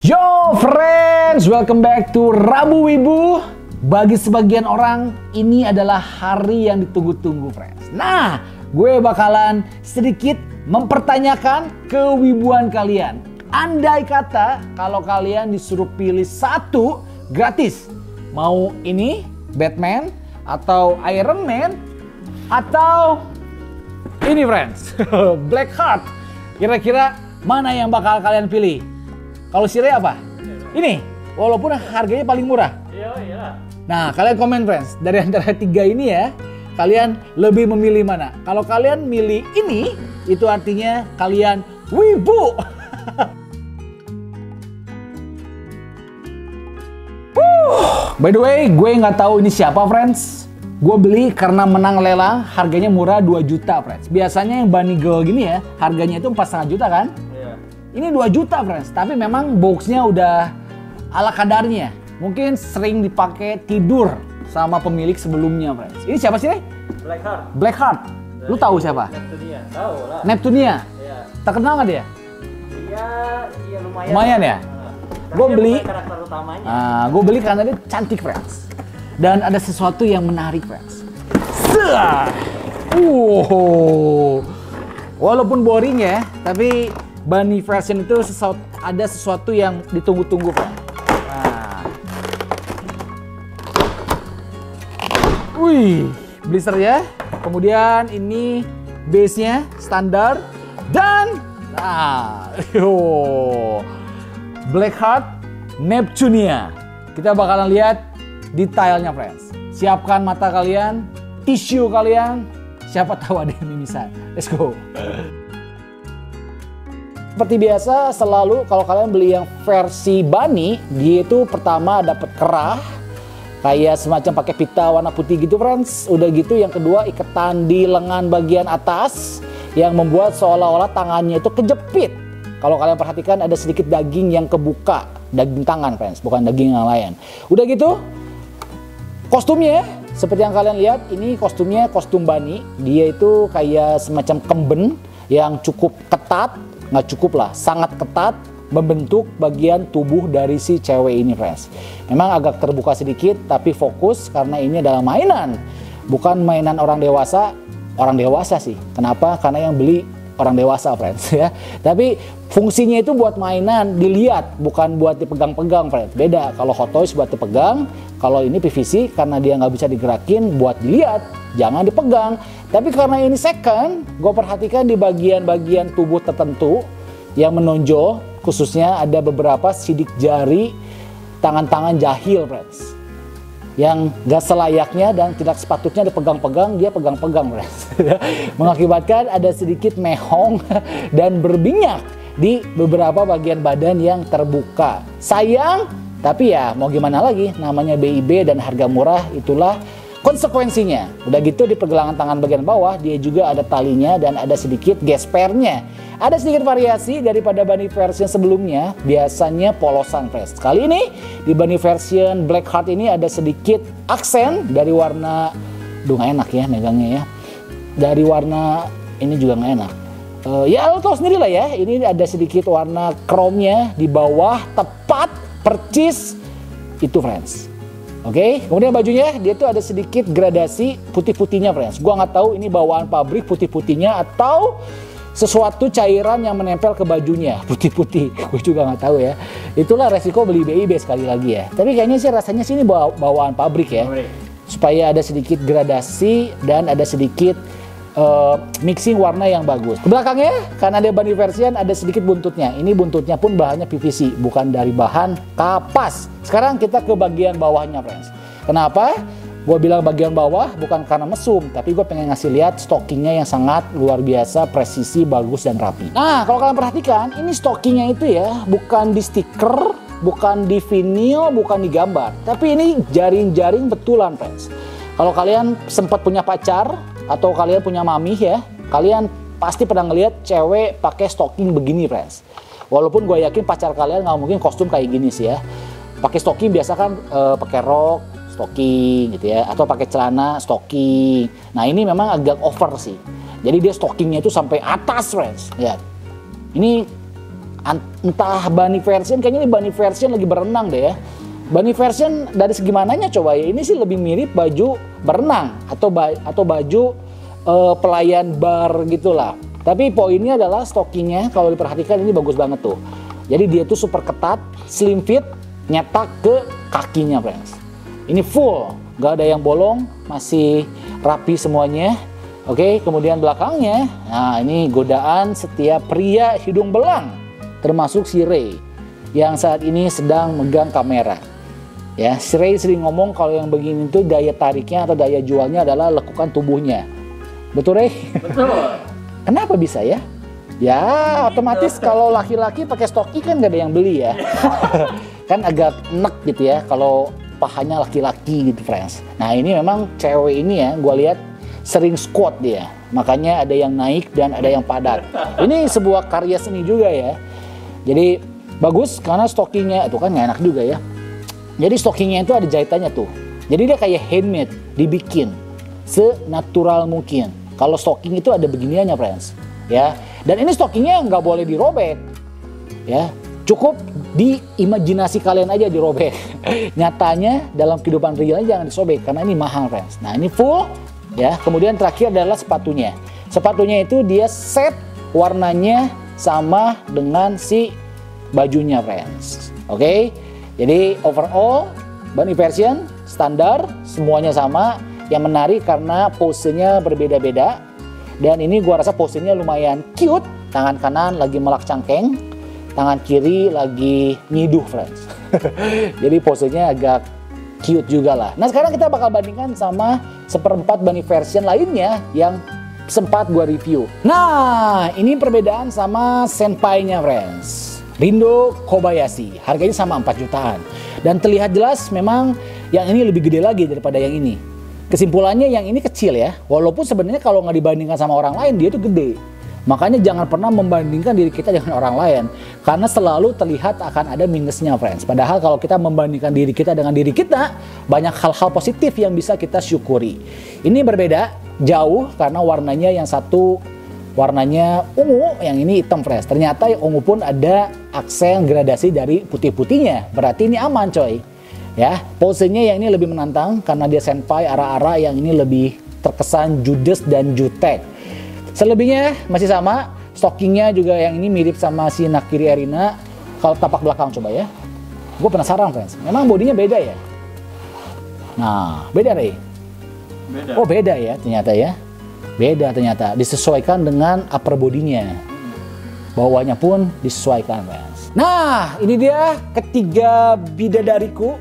Yo friends, welcome back to Rabu Wibu. Bagi sebagian orang, ini adalah hari yang ditunggu-tunggu friends. Nah, gue bakalan sedikit mempertanyakan kewibuan kalian. Andai kata kalau kalian disuruh pilih satu gratis. Mau ini, Batman, atau Iron Man, atau ini friends, Blackheart. Kira-kira mana yang bakal kalian pilih? Kalau Sire apa? Ini, walaupun harganya paling murah. Iya. Nah, kalian komen friends, dari antara tiga ini ya, kalian lebih memilih mana? Kalau kalian milih ini, itu artinya kalian wibu. By the way, gue nggak tahu ini siapa friends. Gue beli karena menang lelang, harganya murah 2 juta friends. Biasanya yang Bunny Girl gini ya, harganya itu 4,5 juta kan? Ini 2 juta friends, tapi memang boxnya udah ala kadarnya. Mungkin sering dipakai tidur sama pemilik sebelumnya friends. Ini siapa sih? Blackheart. Blackheart. Lu tahu siapa? Neptunia. Tahu lah. Neptunia. Iya. Terkenal nggak dia? Iya lumayan. Lumayan ya? Gue beli. Karakter utamanya. Gue beli karena dia cantik friends. Dan ada sesuatu yang menarik friends. Walaupun boring ya, tapi Bunny version itu ada sesuatu yang ditunggu-tunggu friends. Blister ya. Kemudian ini base-nya standar dan Blackheart Neptunia. Kita bakalan lihat detailnya friends. Siapkan mata kalian, tisu kalian. Siapa tahu ada yang mimisan. Let's go. Seperti biasa selalu kalau kalian beli yang versi Bunny, dia itu pertama dapat kerah. Kayak semacam pakai pita warna putih gitu friends. Udah gitu yang kedua iketan di lengan bagian atas yang membuat seolah-olah tangannya itu kejepit. Kalau kalian perhatikan ada sedikit daging yang kebuka. Daging tangan friends, bukan daging yang lain. Udah gitu kostumnya seperti yang kalian lihat, ini kostumnya kostum Bunny. Dia itu kayak semacam kemben yang cukup ketat. Nggak cukup lah, sangat ketat membentuk bagian tubuh dari si cewek ini friends. Memang agak terbuka sedikit tapi fokus karena ini adalah mainan, bukan mainan orang dewasa sih. Kenapa? Karena yang beli orang dewasa friends ya. Tapi fungsinya itu buat mainan, dilihat, bukan buat dipegang-pegang friends. Beda, kalau Hot Toys buat dipegang, kalau ini PVC karena dia nggak bisa digerakin buat dilihat, jangan dipegang. Tapi karena ini second, gue perhatikan di bagian-bagian tubuh tertentu yang menonjol, khususnya ada beberapa sidik jari, tangan-tangan jahil friends. Yang gak selayaknya dan tidak sepatutnya dipegang-pegang, dia pegang-pegang friends. Mengakibatkan ada sedikit mehong dan berminyak di beberapa bagian badan yang terbuka. Sayang, tapi ya mau gimana lagi, namanya BIB dan harga murah, itulah konsekuensinya. Udah gitu di pergelangan tangan bagian bawah dia juga ada talinya dan ada sedikit gespernya. Ada sedikit variasi daripada Bunny version sebelumnya, biasanya polosan friends. Kali ini di Bunny version Blackheart ini ada sedikit aksen dari warna, nggak enak ya megangnya ya. Dari warna ini juga nggak enak. Ya lo tau sendiri lah ya, ini ada sedikit warna chrome-nya di bawah tepat percis itu friends. Oke, kemudian bajunya dia tuh ada sedikit gradasi putih-putihnya friends. Gua nggak tahu ini bawaan pabrik putih-putihnya atau sesuatu cairan yang menempel ke bajunya putih-putih. Gue juga nggak tahu ya. Itulah resiko beli BIB sekali lagi ya. Tapi kayaknya sih rasanya sih ini bawaan pabrik ya. Supaya ada sedikit gradasi dan ada sedikit mixing warna yang bagus. Ke belakangnya karena ada Bunny version ada sedikit buntutnya. Ini buntutnya pun bahannya PVC, bukan dari bahan kapas. Sekarang kita ke bagian bawahnya friends. Kenapa? Gue bilang bagian bawah bukan karena mesum, tapi gue pengen ngasih lihat stockingnya yang sangat luar biasa, presisi, bagus dan rapi. Nah kalau kalian perhatikan ini stockingnya itu ya bukan di stiker, bukan di vinil, bukan di gambar, tapi ini jaring-jaring betulan friends. Kalau kalian sempat punya pacar atau kalian punya mami ya, kalian pasti pernah ngeliat cewek pakai stocking begini friends. Walaupun gue yakin pacar kalian nggak mungkin kostum kayak gini sih ya. Pakai stocking biasa kan pakai rok, stocking gitu ya, atau pakai celana stocking. Nah ini memang agak over sih. Jadi dia stockingnya itu sampai atas friends. Lihat, ini Entah Bunny version, kayaknya ini Bunny version lagi berenang deh ya. Bunny version dari segi mananya coba ya? Ini sih lebih mirip baju berenang atau baju pelayan bar gitulah. Tapi poinnya adalah stockingnya kalau diperhatikan ini bagus banget tuh. Jadi dia tuh super ketat, slim fit, nyetak ke kakinya friends. Ini full, gak ada yang bolong, masih rapi semuanya. Oke, kemudian belakangnya, nah ini godaan setiap pria hidung belang, termasuk si Ray yang saat ini sedang megang kamera. Ya, si Ray sering ngomong kalau yang begini tuh daya tariknya atau daya jualnya adalah lekukan tubuhnya. Betul, Ray? Betul. Kenapa bisa ya? Ya, otomatis kalau laki-laki pakai stocky kan gak ada yang beli ya. Kan agak enek gitu ya kalau pahanya laki-laki gitu, friends. Nah, ini memang cewek ini ya, gue lihat sering squat dia, makanya ada yang naik dan ada yang padat. Ini sebuah karya seni juga ya. Jadi bagus karena stockingnya itu kan nggak enak juga ya. Jadi stockingnya itu ada jahitannya tuh. Jadi dia kayak handmade, dibikin senatural mungkin. Kalau stocking itu ada beginiannya, friends. Ya, dan ini stockingnya nggak boleh dirobek. Ya, cukup di imajinasi kalian aja dirobek. Nyatanya dalam kehidupan realnya jangan disobek karena ini mahal, friends. Nah, ini full. Ya, kemudian terakhir adalah sepatunya. Sepatunya itu dia set warnanya sama dengan si bajunya, friends. Oke, jadi overall Bunny version standar, semuanya sama. Yang menarik karena posenya berbeda-beda. Dan ini gua rasa posenya lumayan cute. Tangan kanan lagi melak cangkeng, tangan kiri lagi nyiduh, friends. Jadi posenya agak cute juga lah. Nah, sekarang kita bakal bandingkan sama seperempat Bunny version lainnya yang sempat gua review. Nah, ini perbedaan sama senpai-nya, friends. Rindo Kobayashi. Harganya sama 4 jutaan. Dan terlihat jelas memang yang ini lebih gede lagi daripada yang ini. Kesimpulannya yang ini kecil ya. Walaupun sebenarnya kalau nggak dibandingkan sama orang lain, dia tuh gede. Makanya jangan pernah membandingkan diri kita dengan orang lain. Karena selalu terlihat akan ada minusnya, friends. Padahal kalau kita membandingkan diri kita dengan diri kita, banyak hal-hal positif yang bisa kita syukuri. Ini berbeda jauh karena warnanya yang satu warnanya ungu, yang ini hitam, friends. Ternyata yang ungu pun ada aksen gradasi dari putih-putihnya. Berarti ini aman, coy. Ya, posenya yang ini lebih menantang karena dia senpai, ara-ara yang ini lebih terkesan judes dan jutek. Selebihnya masih sama, stockingnya juga yang ini mirip sama si Nakiri Erina. Kalau tapak belakang coba ya, gue penasaran, friends. Memang bodinya beda ya? Nah, beda, Ray? Beda. Oh, beda ya ternyata ya. Beda ternyata, disesuaikan dengan upper bodinya. Bawahnya pun disesuaikan, friends. Nah, ini dia ketiga bidadariku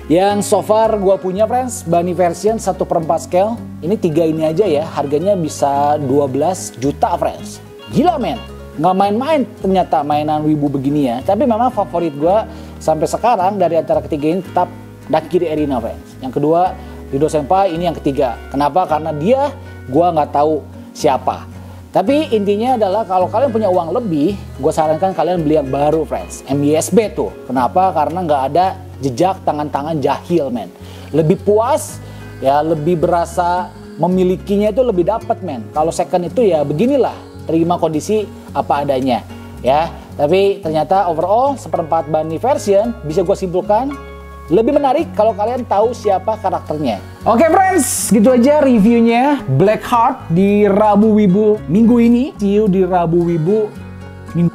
yang so far gue punya, friends. Bunny version 1/4 scale. Ini 3 ini aja ya, harganya bisa 12 juta, friends. Gila, men. Nggak main-main ternyata mainan wibu begini ya. Tapi memang favorit gue sampai sekarang dari antara ketiga ini tetap Nakiri Erina, friends. Yang kedua Rido Senpai, ini yang ketiga. Kenapa? Karena dia gue nggak tahu siapa. Tapi intinya adalah kalau kalian punya uang lebih, gue sarankan kalian beli yang baru, friends. MISB tuh. Kenapa? Karena nggak ada jejak tangan-tangan jahil, men. Lebih puas, ya lebih berasa memilikinya itu lebih dapat, men. Kalau second itu ya beginilah, terima kondisi apa adanya, ya. Tapi ternyata overall 1/4 Bunny version bisa gue simpulkan lebih menarik kalau kalian tahu siapa karakternya. Oke, friends, gitu aja reviewnya Blackheart di Rabu Wibu minggu ini. See you di Rabu Wibu minggu